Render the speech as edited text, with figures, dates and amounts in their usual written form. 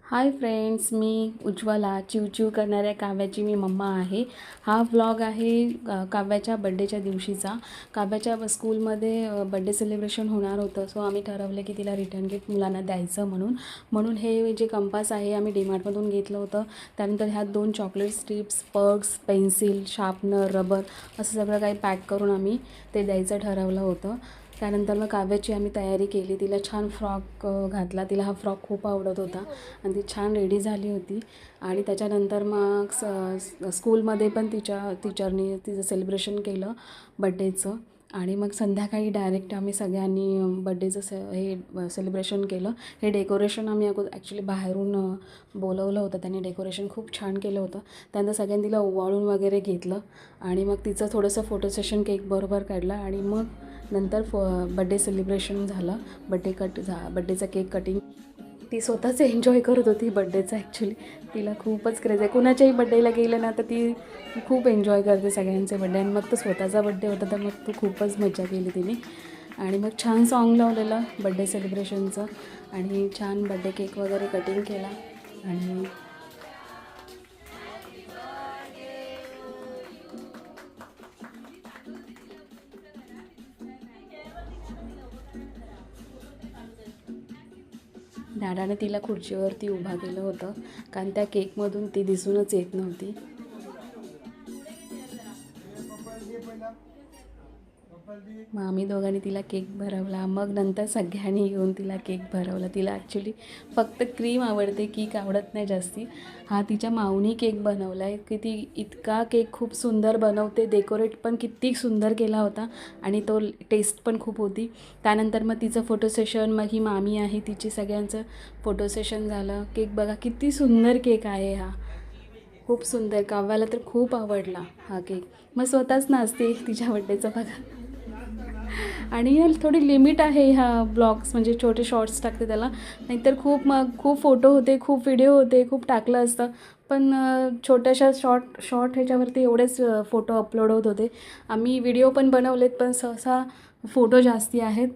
Hi friends, मी उज्ज्वला चिवचिव करणाऱ्या काव्याची मी mamma आहे. हा व्लॉग आहे काव्याच्या बड्डेच्या दिवशीचा. काव्याच्या स्कूलमध्ये बड्डे सेलिब्रेशन होणार होतं, सो आम्ही ठरवलं की तिला रिटर्न गिफ्ट मुलांना द्यायचं म्हणून हे जे कंपास आहे आम्ही डीमार्टमधून घेतलं होतं. त्यानंतर ह्यात 2 chocolate strips, purse, pencil, sharpener, rubber असं सगळं काही पॅक करून आम्ही ते द्यायचं ठरवलं होतं. त्यानंतर मग काव्याची आम्ही तयारी केली. तिला छान फ्रॉक घातला. तिला हा फ्रॉक खूप आवडत होता आणि ती छान रेडी झाली होती. आणि त्याच्यानंतर मग स्कूलमध्ये पण टीचरनी तिचं सेलिब्रेशन केलं बड्डेचं. आणि मग संध्याकाळी डायरेक्ट आम्ही सगळ्यांनी बड्डेचं हे सेलिब्रेशन केलं. हे डेकोरेशन आम्ही ॲक्च्युली बाहेरून बोलवलं होतं. त्यांनी डेकोरेशन खूप छान केलं होतं. त्यानंतर सगळ्यांनी तिला ओवाळून वगैरे घेतलं आणि मग तिचं थोडंसं फोटो सेशन केकबरोबर काढलं आणि मग नंतर बड्डे सेलिब्रेशन झालं. बड्डेचा केक कटिंग ती स्वतःच एन्जॉय करत होती बड्डेचा. ॲक्च्युली तिला खूपच क्रेज आहे. कुणाच्याही बड्डेला गेलं ना तर ती खूप एन्जॉय करते सगळ्यांचे बड्डे. आणि मग तो स्वतःचा बड्डे होता तर मग तो खूपच मजा केली तिने. आणि मग छान सॉन्ग लावलेलं बड्डे सेलिब्रेशनचं आणि छान बड्डे केक वगैरे कटिंग केला. आणि डॅडाने तिला खुर्चीवरती उभा केलं होतं, कारण त्या केकमधून ती दिसूनच येत नव्हती. मग आम्ही दोघांनी तिला केक भरवला. मग नंतर सगळ्यांनी येऊन तिला केक भरवला. तिला ॲक्च्युली फक्त क्रीम आवडते, केक आवडत नाही जास्ती. हा तिच्या माऊनी केक बनवला आहे की ती इतका केक खूप सुंदर बनवते. डेकोरेट पण किती सुंदर केला होता आणि तो टेस्ट पण खूप होती. त्यानंतर मग तिचं फोटो सेशन, मग ही मामी आहे तिची, सगळ्यांचं फोटो सेशन झालं. केक बघा किती सुंदर केक आहे हा, खूप सुंदर. काव्याला तर खूप आवडला हा केक. मग स्वतःच नाचते तिच्या बड्डेचं बघा. आणि थोडी लिमिट आहे ह्या ब्लॉग्स, म्हणजे छोटे शॉर्ट्स टाकते त्याला. नाहीतर खूप फोटो होते, खूप व्हिडिओ होते, खूप टाकलं असतं. पण छोट्याशा शॉर्ट ह्याच्यावरती एवढेच फोटो अपलोड होत होते. आम्ही व्हिडिओ पण बनवलेत, पण सहसा फोटो जास्ती आहेत.